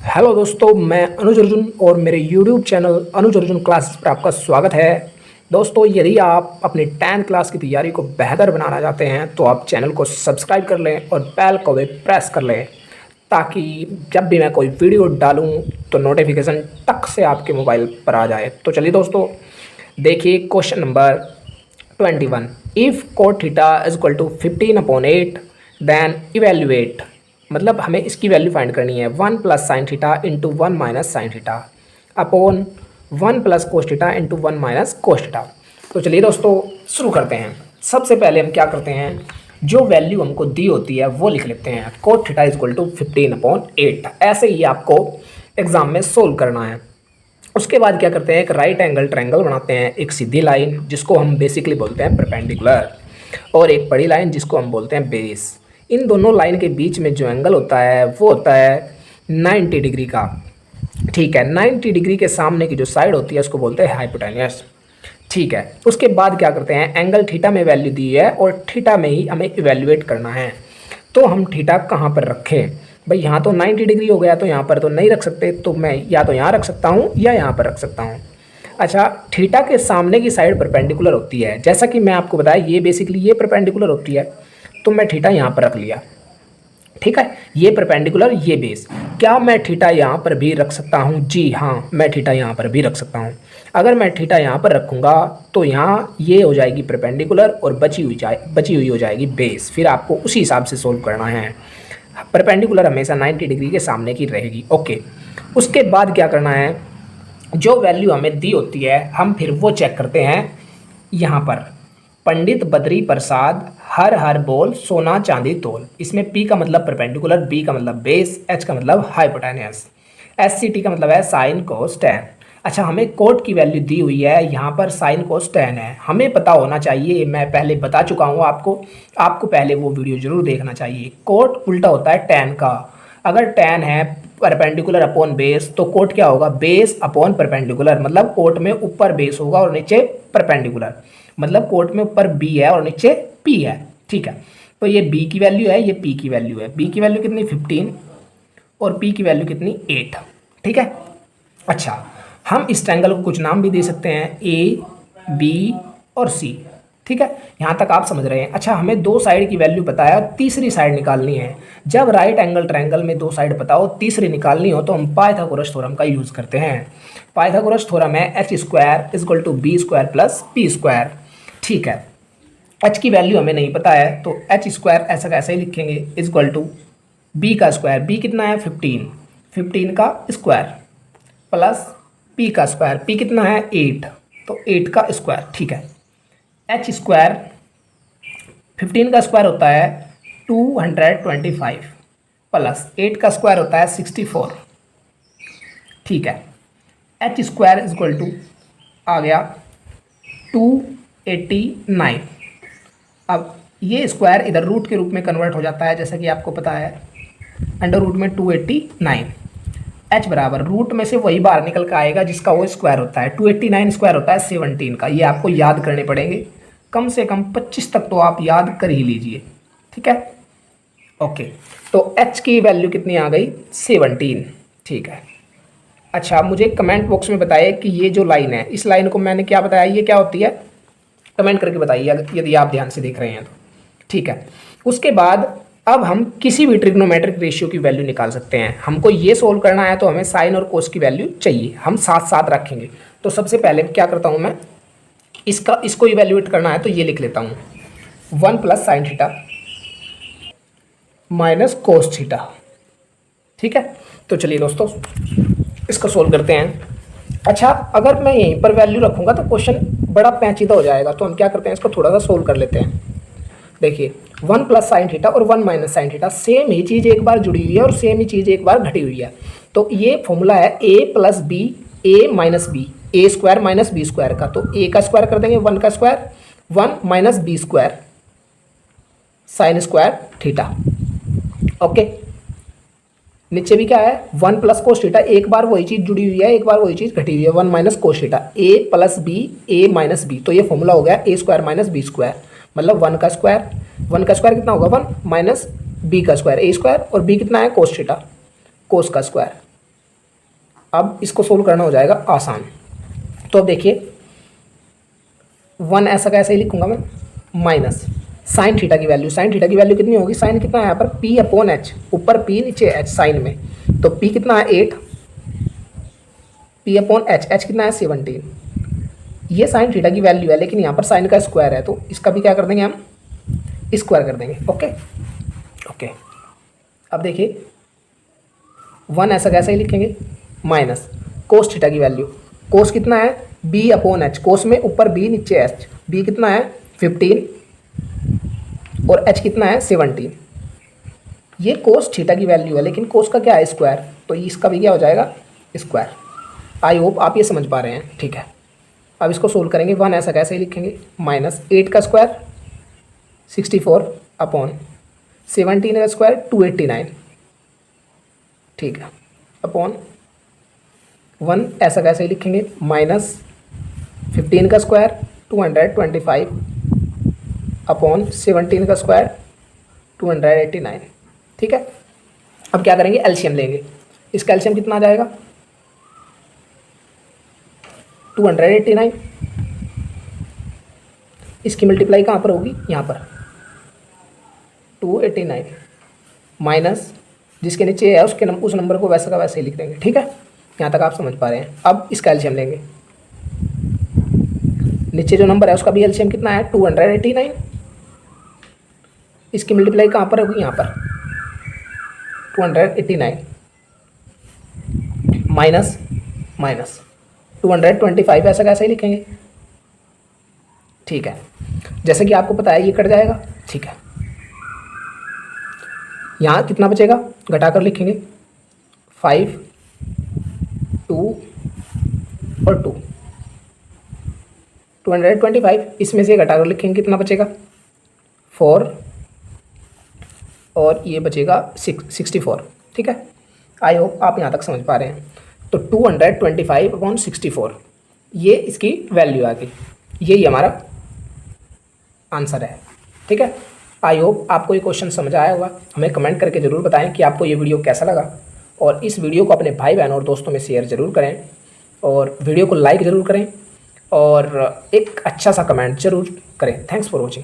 Hello दोस्तों, मैं अनुज अर्जुन और मेरे यूट्यूब चैनल अनुज अर्जुन क्लासेस पर आपका स्वागत है। दोस्तों, यदि आप अपनी 10th क्लास की तैयारी को बेहतर बनाना चाहते हैं तो आप चैनल को सब्सक्राइब कर लें और बेल को भी प्रेस कर लें ताकि जब भी मैं कोई वीडियो डालूं तो नोटिफिकेशन टक से आपके मोबाइल पर आ जाए। तो चलिए दोस्तों, देखिए question number 21। If cot theta is equal to 15/8 then evaluate, मतलब हमें इसकी वैल्यू फाइंड करनी है 1 plus sine theta into 1 minus sine theta upon 1 plus cos theta into 1 minus cos theta. तो चलिए दोस्तों शुरू करते हैं। सबसे पहले हम क्या करते हैं, जो वैल्यू हमको दी होती है वो लिख लेते हैं। cot theta is equal to 15/8, ऐसे ही आपको एग्जाम में सोल्व करना है। उसके बाद क्या करते हैं, एक राइट एंगल ट्रायंगल बनाते हैं, एक सीधी लाइन जिसको हम बेसिकली बोलते हैं परपेंडिकुलर और एक बड़ी लाइन जिसको हम बोलते हैं बेस। इन दोनों लाइन के बीच में जो एंगल होता है वो होता है 90 डिग्री का। ठीक है, 90 डिग्री के सामने की जो साइड होती है उसको बोलते हैं हाइपोटेन्यूस। ठीक है, उसके बाद क्या करते हैं, एंगल थीटा में वैल्यू दी है और थीटा में ही हमें इवेल्युएट करना है। तो हम थीटा कहाँ पर रखें भाई, यहाँ तो 90 डिग्री हो गया तो यहाँ पर तो नहीं रख सकते, तो मैं या तो यहाँ रख सकता हूँ या यहाँ पर रख सकता हूँ। अच्छा, थीटा के सामने की साइड परपेंडिकुलर होती है, जैसा कि मैं आपको बताया ये बेसिकली ये परपेंडिकुलर होती है, तो मैं थीटा यहाँ पर रख लिया। ठीक है, ये परपेंडिकुलर ये बेस। क्या मैं थीटा यहाँ पर भी रख सकता हूँ? जी हाँ, मैं थीटा यहाँ पर भी रख सकता हूँ। अगर मैं थीटा यहाँ पर रखूँगा तो यहाँ ये हो जाएगी परपेंडिकुलर और बची हुई हो जाएगी बेस। फिर आपको उसी हिसाब से सोल्व करना है। परपेंडिकुलर हमेशा 90 डिग्री के सामने की रहेगी। ओके, उसके बाद क्या करना है, जो वैल्यू हमें दी होती है हम फिर वो चेक करते हैं। यहाँ पर पंडित बद्री प्रसाद हर हर बोल सोना चांदी तोल, इसमें P का मतलब परपेंडिकुलर, B का मतलब बेस, H का मतलब हाइपोटेन्यूस, SCT का मतलब है साइन कोस टैन। अच्छा, हमें कोट की वैल्यू दी हुई है, यहाँ पर साइन कोस टैन है, हमें पता होना चाहिए। मैं पहले बता चुका हूँ आपको पहले वो वीडियो जरूर देखना चाहिए। कोट उल्टा होता है टैन का। अगर टैन है परपेंडिकुलर अपॉन बेस तो कोट क्या होगा, बेस अपॉन परपेंडिकुलर, मतलब कोट में ऊपर बेस होगा और नीचे परपेंडिकुलर, मतलब कोट में ऊपर B है और नीचे P है। ठीक है, तो ये B की वैल्यू है, ये P की वैल्यू है। B की वैल्यू कितनी 15 और P की वैल्यू कितनी 8। ठीक है, अच्छा हम इस ट्रायंगल को कुछ नाम भी दे सकते हैं, A B और C। ठीक है, यहाँ तक आप समझ रहे हैं। अच्छा, हमें दो साइड की वैल्यू पता है और तीसरी साइड निकालनी है। जब राइट एंगल ट्रायंगल में दो साइड पता हो तीसरी निकालनी हो तो हम पाइथागोरस थ्योरम का यूज़ करते हैं। पाइथागोरस थ्योरम है h² = b² + p²। ठीक है, h की वैल्यू हमें नहीं पता है तो h² ऐसा कैसे ही लिखेंगे इक्वल टू b का स्क्वायर, b कितना है 15 का स्क्वायर प्लस p का स्क्वायर, p कितना है 8 तो 8 का स्क्वायर। ठीक है, h² 15 का स्क्वायर होता है 225 प्लस 8 का स्क्वायर होता है 64। ठीक है, h² इक्वल टू आ गया 289। अब ये स्क्वायर इधर रूट के रूप में कन्वर्ट हो जाता है, जैसा कि आपको पता है अंडर रूट में 289। h बराबर रूट में से वही बाहर निकल कर आएगा जिसका वो स्क्वायर होता है। 289 स्क्वायर होता है 17 का। ये आपको याद करने पड़ेंगे, कम से कम 25 तक तो आप याद कर ही लीजिए। ठीक है, ओके, तो h की वैल्यू कितनी आ गई 17। ठीक है, अच्छा मुझे कमेंट बॉक्स में बताइए कि ये जो लाइन है, इस लाइन को मैंने क्या बताया, ये क्या होती है, कमेंट करके बताइए यदि आप ध्यान से देख रहे हैं तो। ठीक है, उसके बाद अब हम किसी भी ट्रिग्नोमेट्रिक रेशियो की वैल्यू निकाल सकते हैं। हमको ये सोल्व करना है तो हमें साइन और कोस की वैल्यू चाहिए, हम साथ साथ रखेंगे। तो सबसे पहले क्या करता हूँ मैं, इसको इवेल्युएट करना है तो ये लिख लेता हूँ 1 plus sine theta minus cos theta. ठीक है, तो चलिए दोस्तों इसको सोल्व करते हैं। अच्छा, अगर मैं यहीं पर वैल्यू रखूँगा तो क्वेश्चन बड़ा पेचीदा हो जाएगा, तो हम क्या करते हैं इसको थोड़ा सा सोल्व कर लेते हैं। देखिए 1 प्लस साइन थीटा और 1 माइनस साइन थीटा, सेम ही चीज़ एक बार जुड़ी हुई है और सेम ही चीज़ एक बार घटी हुई है। तो ये फॉर्मूला है a + b a minus b, a² minus b² का। तो a का स्क्वायर कर देंगे 1 का square, 1 minus b² sine square theta. Okay, नीचे भी क्या है 1 प्लस कोस थीटा, एक बार वही चीज़ जुड़ी हुई है एक बार वही चीज़ घटी हुई है, 1 minus cos theta, a + b a minus b। तो ये फॉर्मूला हो गया a² माइनस b², मतलब 1 का स्क्वायर कितना होगा 1 माइनस b का स्क्वायर a² और b कितना है कोस थीटा, कोस का स्क्वायर। अब इसको सोल्व करना हो जाएगा आसान। तो अब देखिए 1 ऐसा कैसे ही लिखूंगा मैं, माइनस साइन थीटा की वैल्यू, साइन थीटा की वैल्यू कितनी होगी, साइन कितना है यहाँ पर p/h, ऊपर p नीचे h साइन में, तो p कितना है 8, p/h, h कितना है 17। ये साइन थीटा की वैल्यू है, लेकिन यहाँ पर साइन का स्क्वायर है, तो इसका भी क्या कर देंगे हम, स्क्वायर कर देंगे। Okay okay. अब देखिए 1 ऐसा कैसे ही लिखेंगे, माइनस कोस थीटा की वैल्यू, कोस कितना है b/h, कोस में ऊपर b नीचे h, b कितना है 15 और h कितना है 17। ये कोस थीटा की वैल्यू है, लेकिन कोस का क्या है स्क्वायर, तो इसका भी क्या हो जाएगा स्क्वायर। आई होप आप ये समझ पा रहे हैं, ठीक है। अब इसको सोल्व करेंगे, 1 ऐसा कैसे ही लिखेंगे, माइनस 8 का स्क्वायर 64 अपॉन 17 का स्क्वायर 289, ठीक है, अपॉन 1 ऐसा कैसे ही लिखेंगे, माइनस 15 का स्क्वायर 225 अपॉन 17 का स्क्वायर 289, ठीक है। अब क्या करेंगे, एलसीएम लेंगे, इसका एलसीएम कितना आ जाएगा 289, इसकी मल्टीप्लाई कहाँ पर होगी, यहाँ पर 289 माइनस जिसके नीचे है उसके उस नंबर को वैसे का वैसे ही लिख देंगे, ठीक है। यहाँ तक आप समझ पा रहे हैं। अब इसका एलसीएम लेंगे, नीचे जो नंबर है उसका भी एलसीएम कितना है 289, इसकी मल्टीप्लाई कहाँ पर होगी, यहाँ पर 289 माइनस माइनस 225 ऐसा कैसे ही लिखेंगे, ठीक है। जैसे कि आपको पता है ये कट जाएगा, ठीक है। यहाँ कितना बचेगा, घटाकर लिखेंगे 5 2 और 2 225, इसमें से घटाकर लिखेंगे कितना बचेगा 4 और ये बचेगा 64, ठीक है। आई होप आप यहाँ तक समझ पा रहे हैं। तो 225/64 ये इसकी वैल्यू आ गई, यही हमारा आंसर है, ठीक है। आई होप आपको ये क्वेश्चन समझ आया होगा। हमें कमेंट करके ज़रूर बताएं कि आपको ये वीडियो कैसा लगा, और इस वीडियो को अपने भाई बहन और दोस्तों में शेयर ज़रूर करें, और वीडियो को लाइक ज़रूर करें, और एक अच्छा सा कमेंट ज़रूर करें। Thanks for watching.